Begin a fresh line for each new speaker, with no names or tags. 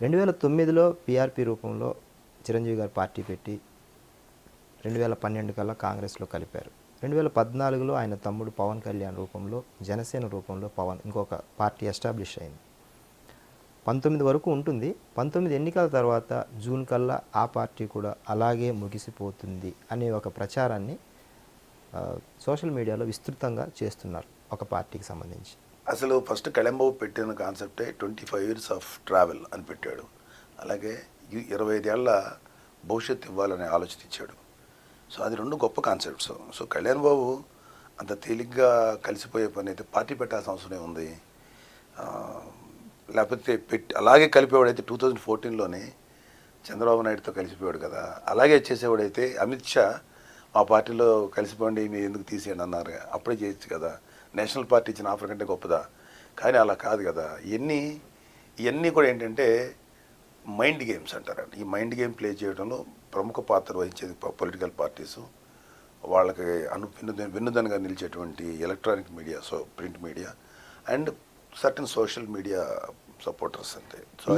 2009లో PRP రూపంలో చిరంజీవి గారు party పెట్టి 2012 కల్లా కాంగ్రెస్లో కలిపారు. 2014లో ఆయన తమ్ముడు పవన్ కళ్యాణ్ రూపంలో జనసేన రూపంలో ఇంకొక పార్టీ ఎస్టాబ్లిష్ అయింది. 19 వరకు ఉంటుంది. 19 ఎన్నికల తర్వాత జూన్ కల్లా ఆ పార్టీ కూడా అలాగే ముగిసిపోతుంది అనే ఒక ప్రచారాన్ని సోషల్ మీడియాలో విస్తృతంగా చేస్తున్నారు ఒక పార్టీకి సంబంధించి.
అసలు ఫస్ట్ కళంబాబు పెట్టిన కాన్సెప్టే 25 years ఆఫ్ ట్రావెల్ అని పెట్టాడు. అలాగే 25 ఏళ్ల భవిష్యత్తు ఇవ్వాలనే ఆలోచన ఇచ్చాడు. సో అది రెండు గొప్ప కాన్సెప్ట్స్. సో కళ్యాణ్ బాబు అంత తేలిగ్గా కలిసిపోయే పని అయితే పార్టీ పెట్టాల్సిన అవసరం ఉంది. లేకపోతే అలాగే కలిపేవాడైతే 2014లోనే చంద్రబాబు నాయుడుతో కలిసిపోయాడు కదా. అలాగే చేసేవాడైతే అమిత్ షా మా పార్టీలో కలిసిపోండి మీరు ఎందుకు తీసేయండి అన్నారు, అప్పుడే చేయొచ్చు కదా. నేషనల్ పార్టీ ఇచ్చిన ఆఫర్ కంటే గొప్పదా? కానీ అలా కాదు కదా. ఇవన్నీ కూడా ఏంటంటే మైండ్ గేమ్స్ అంటారండి. ఈ మైండ్ గేమ్ ప్లే చేయడంలో ప్రముఖ పాత్ర వహించేది పొలిటికల్ పార్టీసు, వాళ్ళకి వెన్నుదన్నుగా నిలిచేటువంటి electronic media, print media and certain social media supporters అంతే. సో